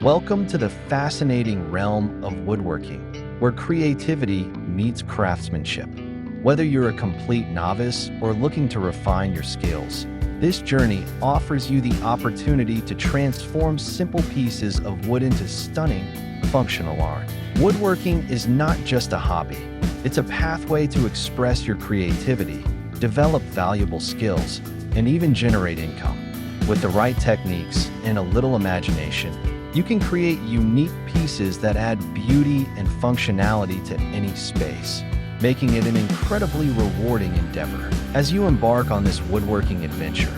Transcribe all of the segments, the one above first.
Welcome to the fascinating realm of woodworking, where creativity meets craftsmanship. Whether you're a complete novice or looking to refine your skills, this journey offers you the opportunity to transform simple pieces of wood into stunning, functional art. Woodworking is not just a hobby. It's a pathway to express your creativity, develop valuable skills, and even generate income. With the right techniques and a little imagination, you can create unique pieces that add beauty and functionality to any space, making it an incredibly rewarding endeavor. As you embark on this woodworking adventure,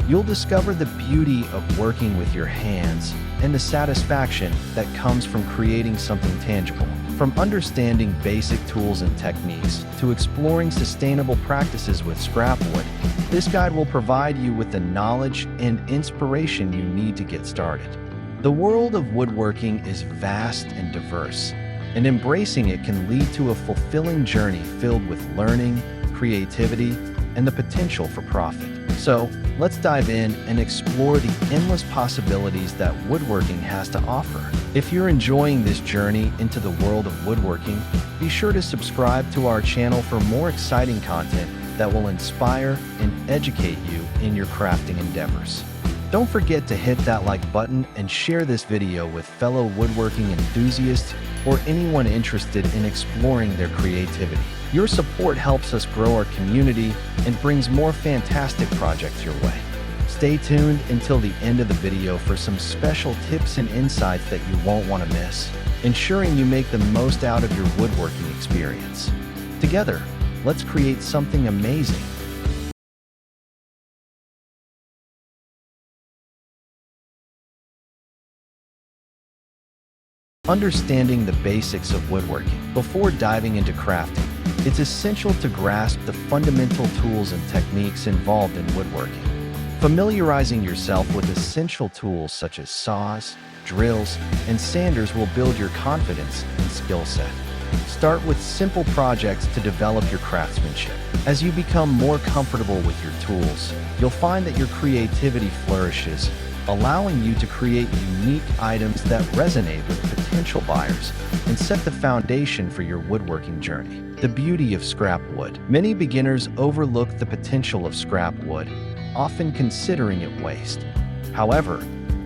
you'll discover the beauty of working with your hands and the satisfaction that comes from creating something tangible. From understanding basic tools and techniques to exploring sustainable practices with scrap wood, this guide will provide you with the knowledge and inspiration you need to get started. The world of woodworking is vast and diverse, and embracing it can lead to a fulfilling journey filled with learning, creativity, and the potential for profit. So, let's dive in and explore the endless possibilities that woodworking has to offer. If you're enjoying this journey into the world of woodworking, be sure to subscribe to our channel for more exciting content that will inspire and educate you in your crafting endeavors. Don't forget to hit that like button and share this video with fellow woodworking enthusiasts or anyone interested in exploring their creativity. Your support helps us grow our community and brings more fantastic projects your way. Stay tuned until the end of the video for some special tips and insights that you won't want to miss, ensuring you make the most out of your woodworking experience. Together, let's create something amazing. Understanding the basics of woodworking. Before diving into crafting, it's essential to grasp the fundamental tools and techniques involved in woodworking. Familiarizing yourself with essential tools such as saws, drills, and sanders will build your confidence and skill set. Start with simple projects to develop your craftsmanship. As you become more comfortable with your tools, you'll find that your creativity flourishes, allowing you to create unique items that resonate with potential buyers and set the foundation for your woodworking journey. The beauty of scrap wood. Many beginners overlook the potential of scrap wood, often considering it waste. However,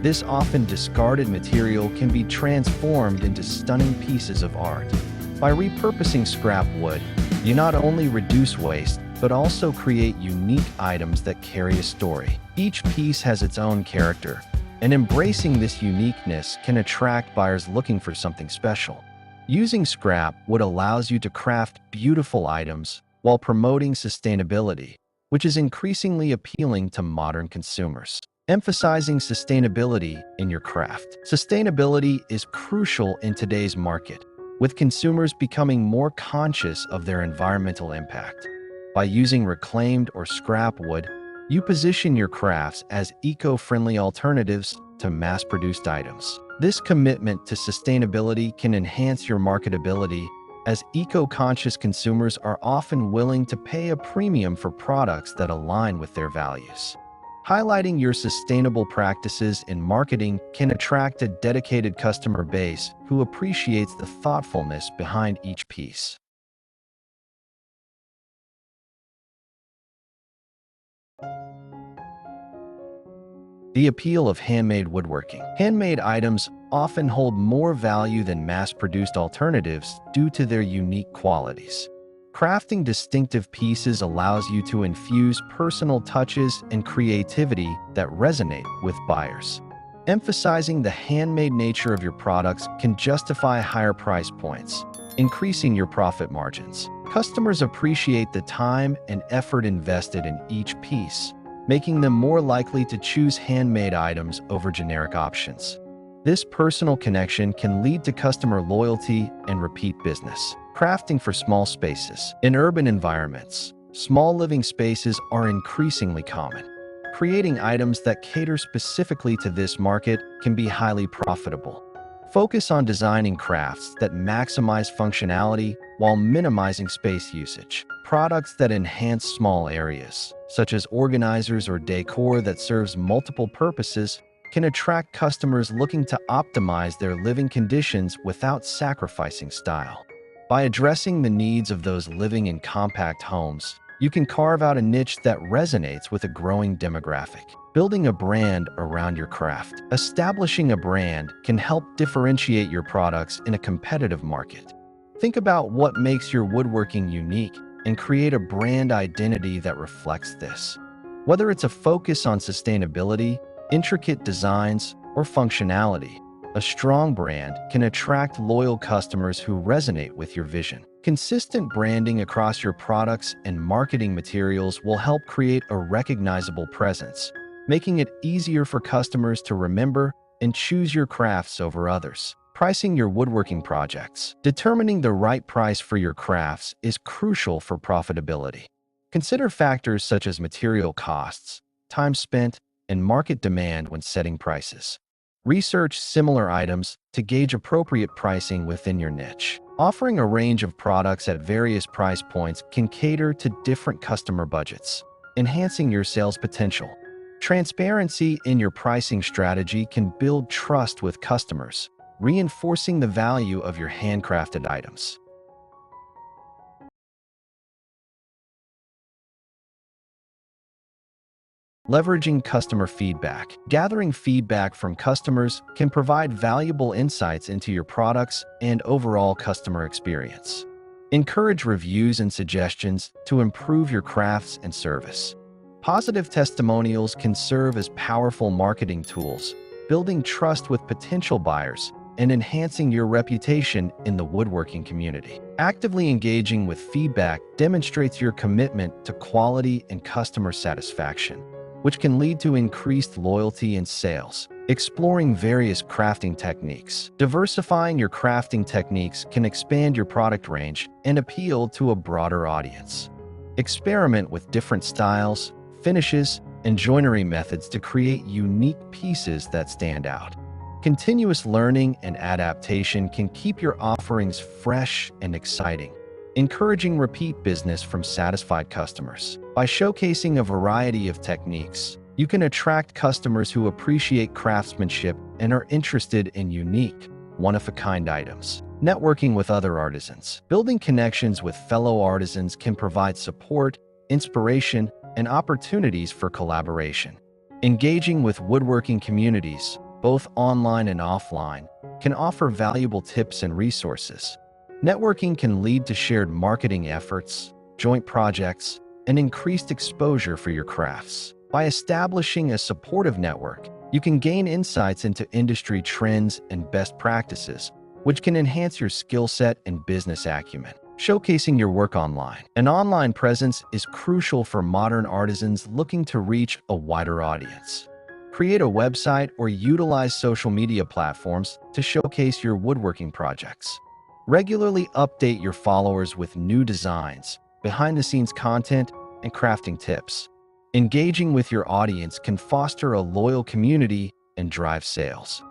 this often discarded material can be transformed into stunning pieces of art. By repurposing scrap wood, you not only reduce waste, but also create unique items that carry a story. Each piece has its own character, and embracing this uniqueness can attract buyers looking for something special. Using scrap wood allows you to craft beautiful items while promoting sustainability, which is increasingly appealing to modern consumers. Emphasizing sustainability in your craft. Sustainability is crucial in today's market, with consumers becoming more conscious of their environmental impact. By using reclaimed or scrap wood, you position your crafts as eco-friendly alternatives to mass-produced items. This commitment to sustainability can enhance your marketability, as eco-conscious consumers are often willing to pay a premium for products that align with their values. Highlighting your sustainable practices in marketing can attract a dedicated customer base who appreciates the thoughtfulness behind each piece. The appeal of handmade woodworking. Handmade items often hold more value than mass-produced alternatives due to their unique qualities. Crafting distinctive pieces allows you to infuse personal touches and creativity that resonate with buyers. Emphasizing the handmade nature of your products can justify higher price points, increasing your profit margins. Customers appreciate the time and effort invested in each piece, making them more likely to choose handmade items over generic options. This personal connection can lead to customer loyalty and repeat business. Crafting for small spaces. In urban environments, small living spaces are increasingly common. Creating items that cater specifically to this market can be highly profitable. Focus on designing crafts that maximize functionality while minimizing space usage. Products that enhance small areas, such as organizers or decor that serves multiple purposes, can attract customers looking to optimize their living conditions without sacrificing style. By addressing the needs of those living in compact homes, you can carve out a niche that resonates with a growing demographic. Building a brand around your craft. Establishing a brand can help differentiate your products in a competitive market. Think about what makes your woodworking unique and create a brand identity that reflects this. Whether it's a focus on sustainability, intricate designs, or functionality, a strong brand can attract loyal customers who resonate with your vision. Consistent branding across your products and marketing materials will help create a recognizable presence, making it easier for customers to remember and choose your crafts over others. Pricing your woodworking projects. Determining the right price for your crafts is crucial for profitability. Consider factors such as material costs, time spent, and market demand when setting prices. Research similar items to gauge appropriate pricing within your niche. Offering a range of products at various price points can cater to different customer budgets, enhancing your sales potential. Transparency in your pricing strategy can build trust with customers, reinforcing the value of your handcrafted items. Leveraging customer feedback. Gathering feedback from customers can provide valuable insights into your products and overall customer experience. Encourage reviews and suggestions to improve your crafts and service. Positive testimonials can serve as powerful marketing tools, building trust with potential buyers and enhancing your reputation in the woodworking community. Actively engaging with feedback demonstrates your commitment to quality and customer satisfaction, which can lead to increased loyalty and sales. Exploring various crafting techniques. Diversifying your crafting techniques can expand your product range and appeal to a broader audience. Experiment with different styles, finishes, and joinery methods to create unique pieces that stand out. Continuous learning and adaptation can keep your offerings fresh and exciting, encouraging repeat business from satisfied customers. By showcasing a variety of techniques, you can attract customers who appreciate craftsmanship and are interested in unique, one-of-a-kind items. Networking with other artisans. Building connections with fellow artisans can provide support, inspiration, and opportunities for collaboration. Engaging with woodworking communities, both online and offline, can offer valuable tips and resources. Networking can lead to shared marketing efforts, joint projects, and increased exposure for your crafts. By establishing a supportive network, you can gain insights into industry trends and best practices, which can enhance your skill set and business acumen. Showcasing your work online. An online presence is crucial for modern artisans looking to reach a wider audience. Create a website or utilize social media platforms to showcase your woodworking projects. Regularly update your followers with new designs, behind-the-scenes content, and crafting tips. Engaging with your audience can foster a loyal community and drive sales.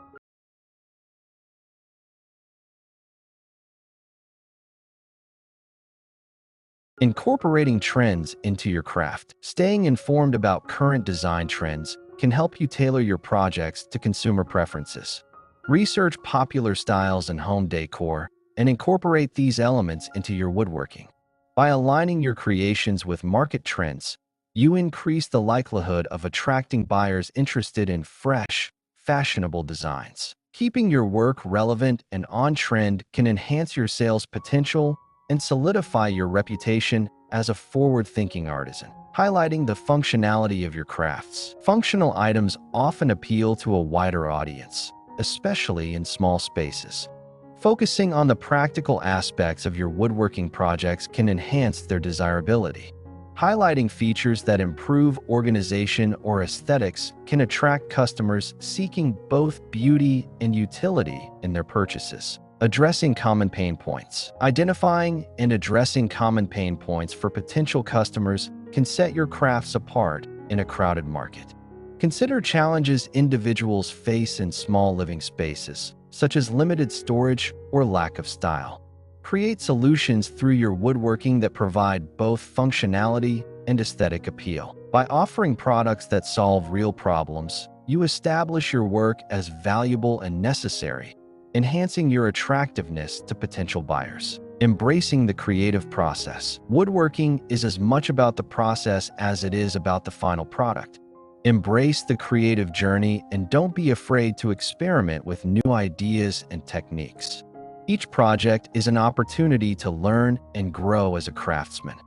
Incorporating trends into your craft. Staying informed about current design trends can help you tailor your projects to consumer preferences. Research popular styles in home decor and incorporate these elements into your woodworking. By aligning your creations with market trends, you increase the likelihood of attracting buyers interested in fresh, fashionable designs. Keeping your work relevant and on-trend can enhance your sales potential and solidify your reputation as a forward-thinking artisan. Highlighting the functionality of your crafts. Functional items often appeal to a wider audience, especially in small spaces. Focusing on the practical aspects of your woodworking projects can enhance their desirability. Highlighting features that improve organization or aesthetics can attract customers seeking both beauty and utility in their purchases. Addressing common pain points. Identifying and addressing common pain points for potential customers can set your crafts apart in a crowded market. Consider challenges individuals face in small living spaces, such as limited storage or lack of style. Create solutions through your woodworking that provide both functionality and aesthetic appeal. By offering products that solve real problems, you establish your work as valuable and necessary, enhancing your attractiveness to potential buyers. Embracing the creative process. Woodworking is as much about the process as it is about the final product. Embrace the creative journey and don't be afraid to experiment with new ideas and techniques. Each project is an opportunity to learn and grow as a craftsman.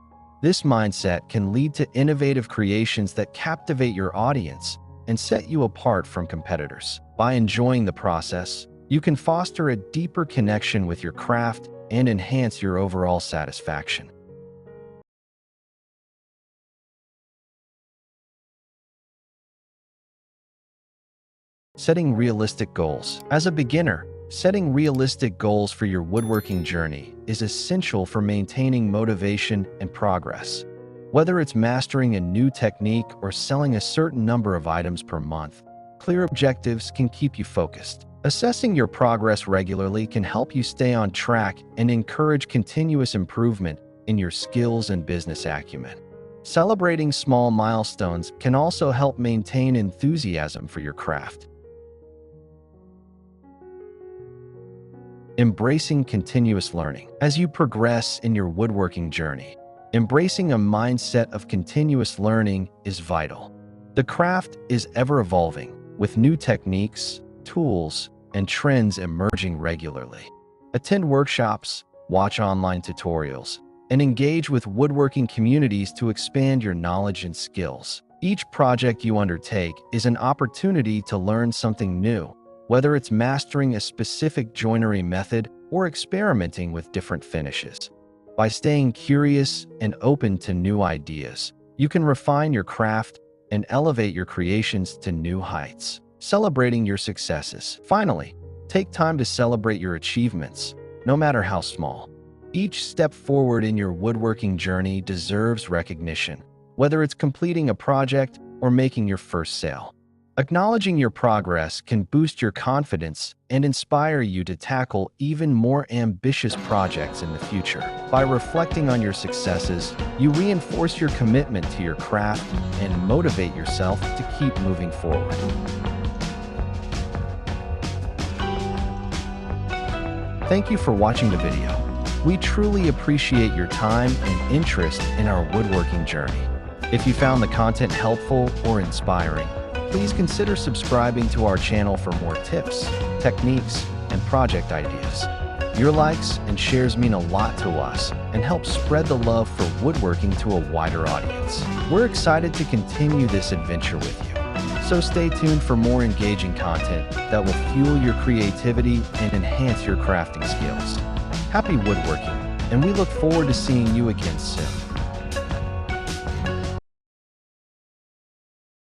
This mindset can lead to innovative creations that captivate your audience and set you apart from competitors. By enjoying the process, you can foster a deeper connection with your craft and enhance your overall satisfaction. Setting realistic goals. As a beginner, setting realistic goals for your woodworking journey is essential for maintaining motivation and progress. Whether it's mastering a new technique or selling a certain number of items per month, clear objectives can keep you focused. Assessing your progress regularly can help you stay on track and encourage continuous improvement in your skills and business acumen. Celebrating small milestones can also help maintain enthusiasm for your craft. Embracing continuous learning. As you progress in your woodworking journey, embracing a mindset of continuous learning is vital. The craft is ever evolving, with new techniques, tools, and trends emerging regularly. Attend workshops, watch online tutorials, and engage with woodworking communities to expand your knowledge and skills. Each project you undertake is an opportunity to learn something new, whether it's mastering a specific joinery method or experimenting with different finishes. By staying curious and open to new ideas, you can refine your craft and elevate your creations to new heights. Celebrating your successes. Finally, take time to celebrate your achievements, no matter how small. Each step forward in your woodworking journey deserves recognition, whether it's completing a project or making your first sale. Acknowledging your progress can boost your confidence and inspire you to tackle even more ambitious projects in the future. By reflecting on your successes, you reinforce your commitment to your craft and motivate yourself to keep moving forward. Thank you for watching the video. We truly appreciate your time and interest in our woodworking journey. If you found the content helpful or inspiring, please consider subscribing to our channel for more tips, techniques, and project ideas. Your likes and shares mean a lot to us and help spread the love for woodworking to a wider audience. We're excited to continue this adventure with you, so stay tuned for more engaging content that will fuel your creativity and enhance your crafting skills. Happy woodworking, and we look forward to seeing you again soon.